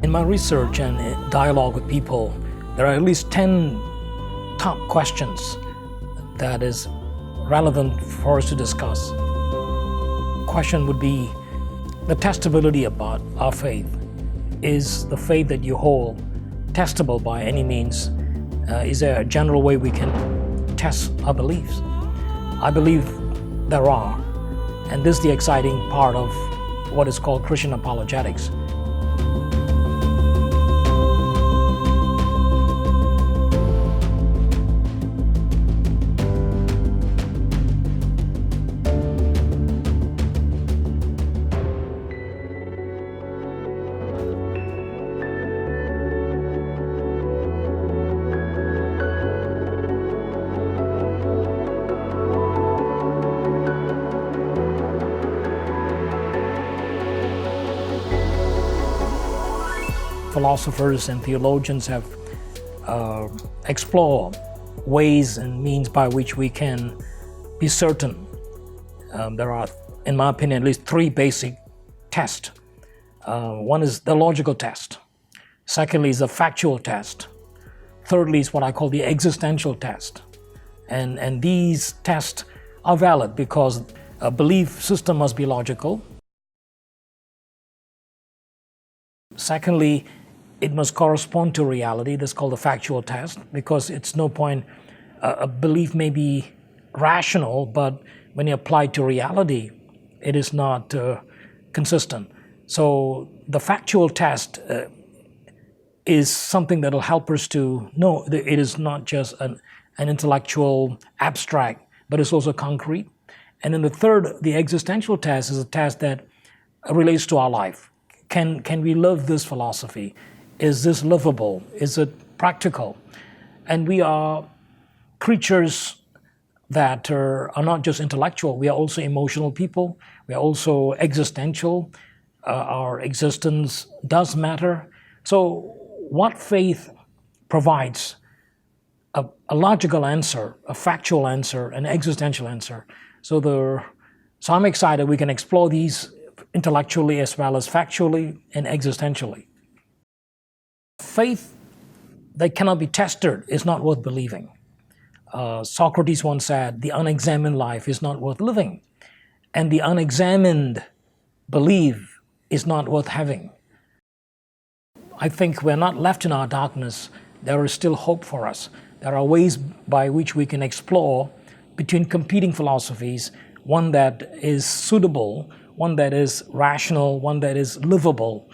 In my research and dialogue with people, there are at least 10 top questions that is relevant for us to discuss. Question would be the testability about our faith. Is the faith that you hold testable by any means? Is there a general way we can test our beliefs? I believe there are, and this is the exciting part of what is called Christian apologetics. Philosophers and theologians have explored ways and means by which we can be certain. There are, in my opinion, at least 3 basic tests. One is the logical test. Secondly is the factual test. Thirdly is what I call the existential test. And these tests are valid because a belief system must be logical. Secondly, it must correspond to reality. That's called the factual test, because it's no point, a belief may be rational, but when you apply it to reality, it is not consistent. So the factual test is something that will help us to know that it is not just an intellectual abstract, but it's also concrete. And then the third, the existential test, is a test that relates to our life. Can we live this philosophy? Is this livable? Is it practical? And we are creatures that are not just intellectual. We are also emotional people. We are also existential. Our existence does matter. So what faith provides? A logical answer, a factual answer, an existential answer. So I'm excited we can explore these intellectually as well as factually and existentially. Faith that cannot be tested is not worth believing. Socrates once said, the unexamined life is not worth living, and the unexamined belief is not worth having. I think we're not left in our darkness. There is still hope for us. There are ways by which we can explore between competing philosophies, one that is suitable, one that is rational, one that is livable.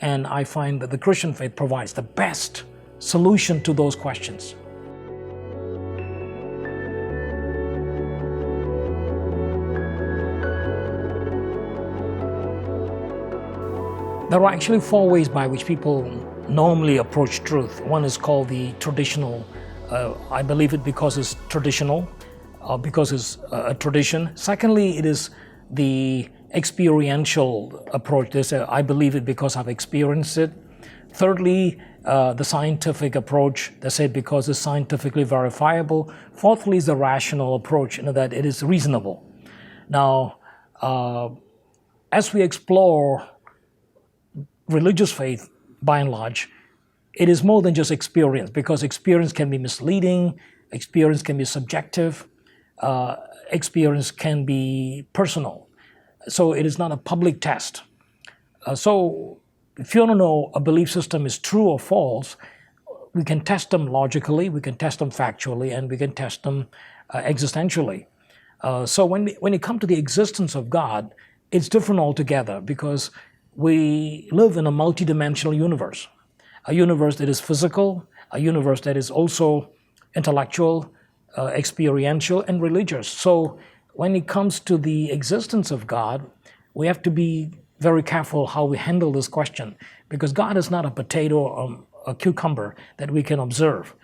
And I find that the Christian faith provides the best solution to those questions. There are actually 4 ways by which people normally approach truth. One is called the traditional. I believe it because it's traditional, because it's a tradition. Secondly, it is the experiential approach. They say, I believe it because I've experienced it. Thirdly, the scientific approach. They say because it's scientifically verifiable. Fourthly is the rational approach, that it is reasonable. Now, as we explore religious faith, by and large, it is more than just experience, because experience can be misleading, experience can be subjective, experience can be personal. So it is not a public test. So if you want to know a belief system is true or false, we can test them logically, we can test them factually, and we can test them existentially. So when you come to the existence of God, it's different altogether, because we live in a multidimensional universe. A universe that is physical, a universe that is also intellectual, experiential, and religious. So when it comes to the existence of God, we have to be very careful how we handle this question, because God is not a potato or a cucumber that we can observe.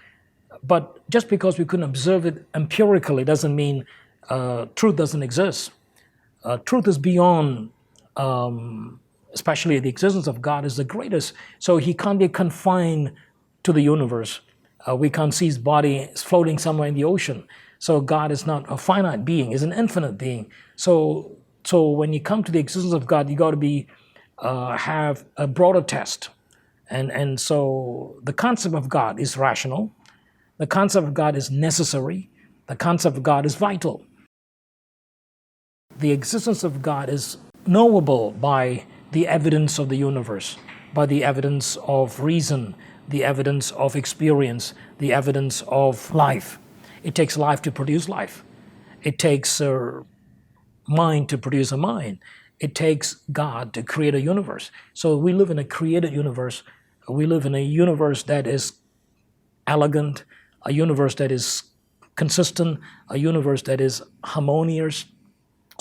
But just because we couldn't observe it empirically doesn't mean truth doesn't exist. Truth is beyond, especially the existence of God is the greatest. So he can't be confined to the universe. We can't see his body floating somewhere in the ocean. So God is not a finite being, he's an infinite being. So when you come to the existence of God, you got to have a broader test. And so the concept of God is rational. The concept of God is necessary. The concept of God is vital. The existence of God is knowable by the evidence of the universe, by the evidence of reason, the evidence of experience, the evidence of life. It takes life to produce life. It takes a mind to produce a mind. It takes God to create a universe. So we live in a created universe. We live in a universe that is elegant, a universe that is consistent, a universe that is harmonious.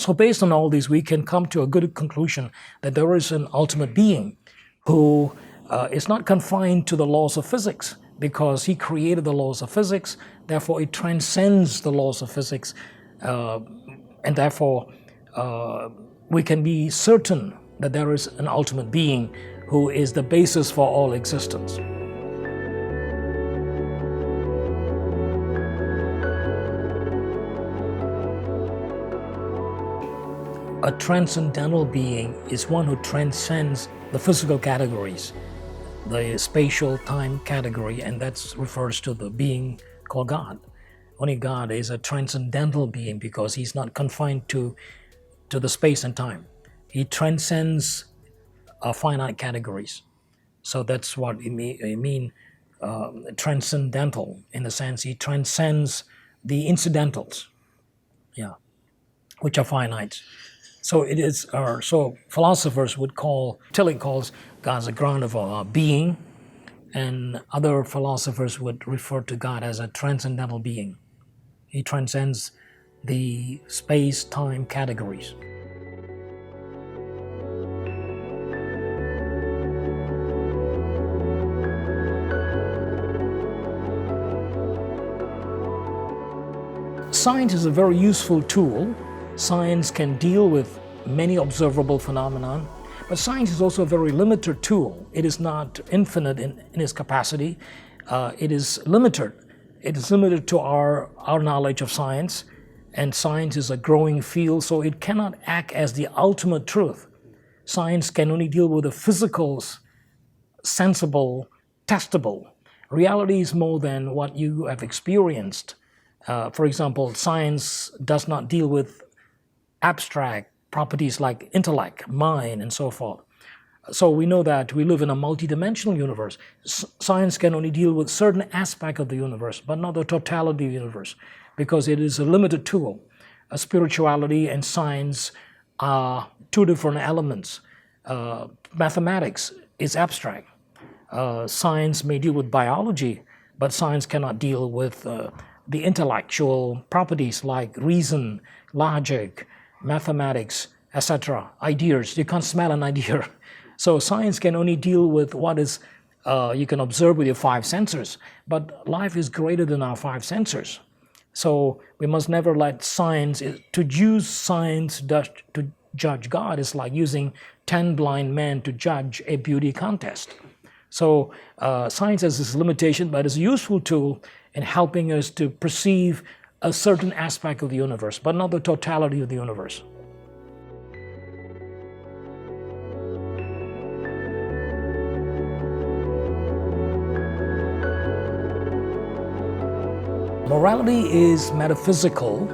So based on all these, we can come to a good conclusion that there is an ultimate being who is not confined to the laws of physics, because he created the laws of physics. Therefore, it transcends the laws of physics. And therefore, we can be certain that there is an ultimate being who is the basis for all existence. A transcendental being is one who transcends the physical categories, the spatial time category, and that refers to the being called God. Only God is a transcendental being because he's not confined to the space and time. He transcends finite categories. So that's what it mean transcendental, in the sense he transcends the incidentals, yeah, which are finite. So it is. So philosophers would call, Tillich calls God as a ground of being, and other philosophers would refer to God as a transcendental being. He transcends the space-time categories. Science is a very useful tool. Science can deal with many observable phenomena, but science is also a very limited tool. It is not infinite in its capacity. It is limited. It is limited to our knowledge of science, and science is a growing field, so it cannot act as the ultimate truth. Science can only deal with the physical, sensible, testable. Reality is more than what you have experienced. For example, science does not deal with abstract properties like intellect, mind, and so forth. So we know that we live in a multidimensional universe. Science can only deal with certain aspect of the universe, but not the totality of the universe, because it is a limited tool. Spirituality and science are two different elements. Mathematics is abstract. Science may deal with biology, but science cannot deal with the intellectual properties like reason, logic, mathematics, etc. Ideas. You can't smell an idea. So science can only deal with what is you can observe with your five senses. But life is greater than our five senses. So we must never let science, to use science to judge God is like using 10 blind men to judge a beauty contest. So science has this limitation, but it's a useful tool in helping us to perceive a certain aspect of the universe, but not the totality of the universe. Morality is metaphysical.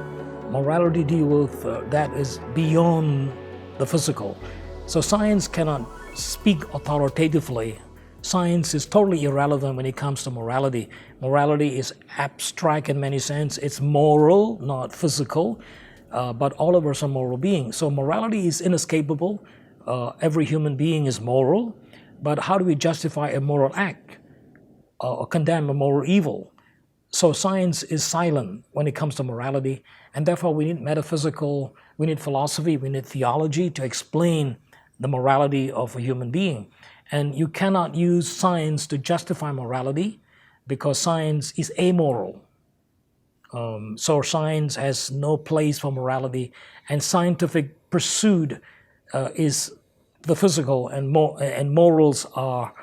Morality deals with that is beyond the physical. So science cannot speak authoritatively. Science is totally irrelevant when it comes to morality. Morality is abstract in many sense. It's moral, not physical, but all of us are moral beings. So morality is inescapable. Every human being is moral, but how do we justify a moral act or condemn a moral evil? So science is silent when it comes to morality, and therefore we need metaphysical, we need philosophy, we need theology to explain the morality of a human being. And you cannot use science to justify morality because science is amoral. So science has no place for morality, and scientific pursuit is the physical, and morals are,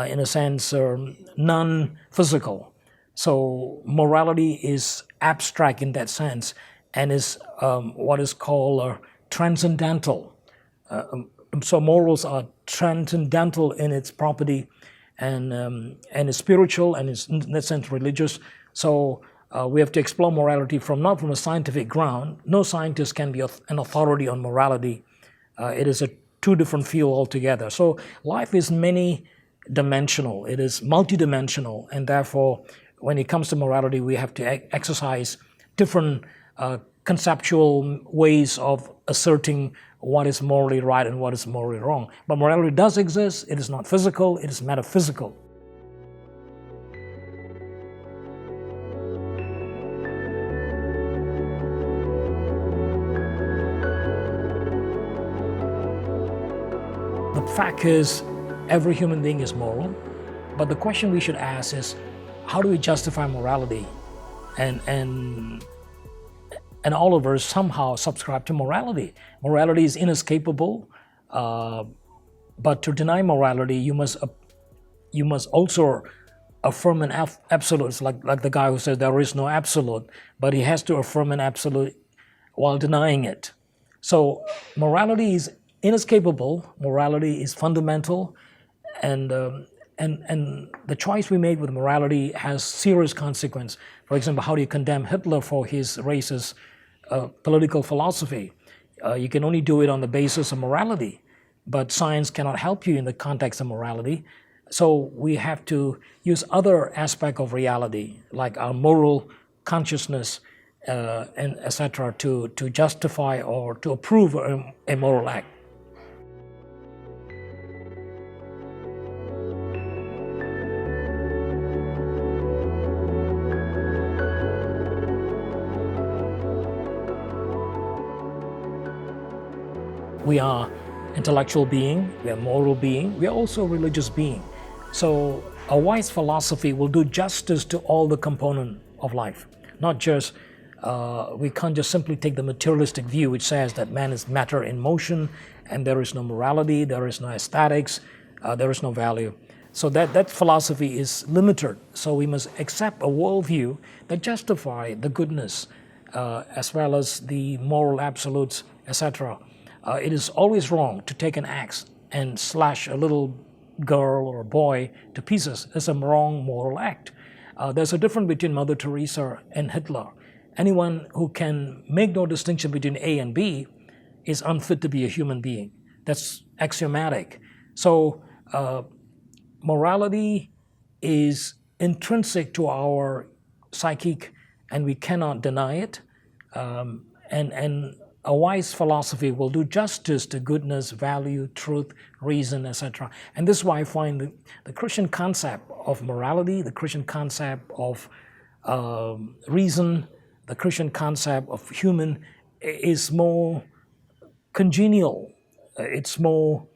in a sense, non-physical. So morality is abstract in that sense, and is what is called transcendental. So morals are transcendental in its property, and is spiritual and is in that sense religious. So we have to explore morality not from a scientific ground. No scientist can be an authority on morality. It is a two different field altogether. So life is many dimensional. It is multidimensional, and therefore, when it comes to morality, we have to exercise different conceptual ways of asserting what is morally right and what is morally wrong. But morality does exist. It is not physical. It is metaphysical. The fact is, every human being is moral, but the question we should ask is, how do we justify morality? And all of us somehow subscribe to morality. Morality is inescapable, but to deny morality, you must also affirm an absolute. It's like the guy who says there is no absolute, but he has to affirm an absolute while denying it. So morality is inescapable. Morality is fundamental, and the choice we make with morality has serious consequence. For example, how do you condemn Hitler for his racist political philosophy? You can only do it on the basis of morality, but science cannot help you in the context of morality. So we have to use other aspects of reality, like our moral consciousness, and etc., to justify or to approve a moral act. We are intellectual being, we are moral being, we are also religious being. So a wise philosophy will do justice to all the components of life. Not just, we can't just simply take the materialistic view which says that man is matter in motion and there is no morality, there is no aesthetics, there is no value. So that philosophy is limited. So we must accept a worldview that justifies the goodness as well as the moral absolutes, etc. It is always wrong to take an axe and slash a little girl or a boy to pieces. It's a wrong moral act. There's a difference between Mother Teresa and Hitler. Anyone who can make no distinction between A and B is unfit to be a human being. That's axiomatic. So morality is intrinsic to our psychic, and we cannot deny it. And a wise philosophy will do justice to goodness, value, truth, reason, etc. And this is why I find the Christian concept of morality, the Christian concept of reason, the Christian concept of human is more congenial. It's more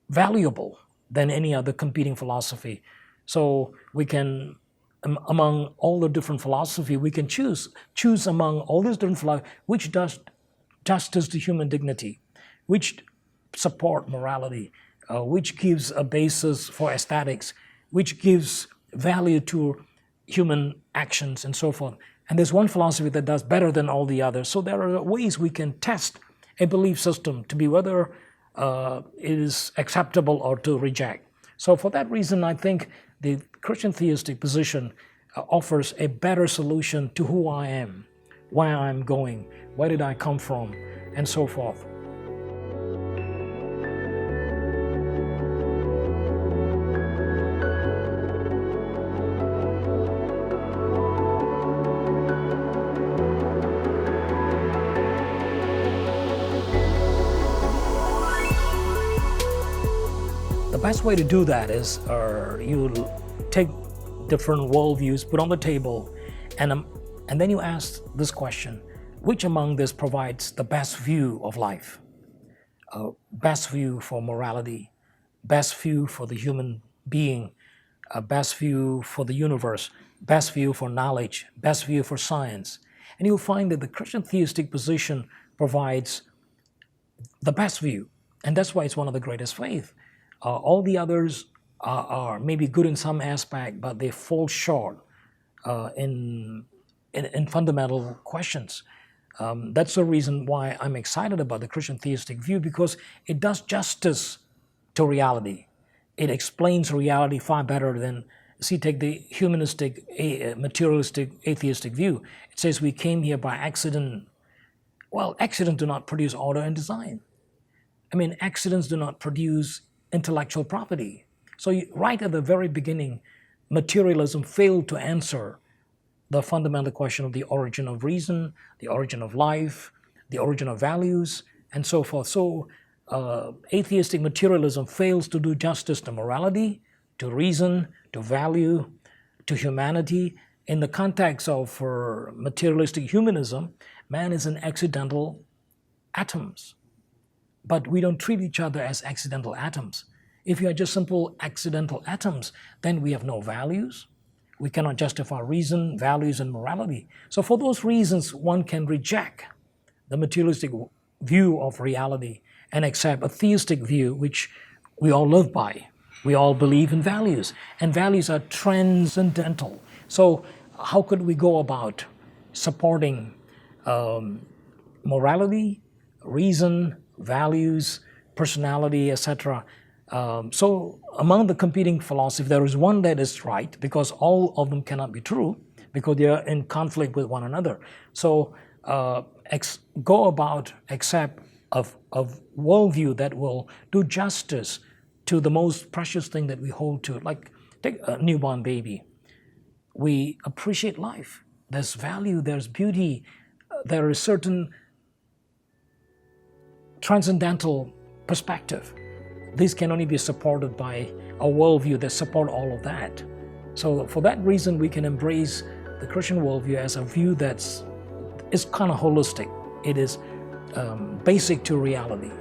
valuable than any other competing philosophy. So we can, among all the different philosophy, we can choose among all these different philosophy which does justice to human dignity, which support morality, which gives a basis for aesthetics, which gives value to human actions and so forth. And there's one philosophy that does better than all the others. So there are ways we can test a belief system to be whether it is acceptable or to reject. So for that reason, I think the Christian theistic position offers a better solution to who I am, where I'm going, where did I come from, and so forth. The best way to do that is you take different worldviews, put on the table, and then you ask this question: which among this provides the best view of life, best view for morality, best view for the human being, best view for the universe, best view for knowledge, best view for science? And you'll find that the Christian theistic position provides the best view, and that's why it's one of the greatest faith. All the others are maybe good in some aspect, but they fall short in fundamental questions. That's the reason why I'm excited about the Christian theistic view, because it does justice to reality. it explains reality far better than, see, take the humanistic, materialistic, atheistic view. It says we came here by accident. Well, accidents do not produce order and design. I mean, accidents do not produce intellectual property. So right at the very beginning, materialism failed to answer the fundamental question of the origin of reason, the origin of life, the origin of values, and so forth. So atheistic materialism fails to do justice to morality, to reason, to value, to humanity. In the context of materialistic humanism, man is an accidental atoms. But we don't treat each other as accidental atoms. If you are just simple accidental atoms, then we have no values. We cannot justify reason, values, and morality. So for those reasons, one can reject the materialistic view of reality and accept a theistic view, which we all live by. We all believe in values, and values are transcendental. So how could we go about supporting morality, reason, values, personality, etc.? So among the competing philosophies, there is one that is right, because all of them cannot be true, because they are in conflict with one another. So go about accept of worldview that will do justice to the most precious thing that we hold to. Like take a newborn baby. We appreciate life. There's value, there's beauty, there is certain transcendental perspective. These can only be supported by a worldview that support all of that. So for that reason, we can embrace the Christian worldview as a view that's kind of holistic. It is basic to reality.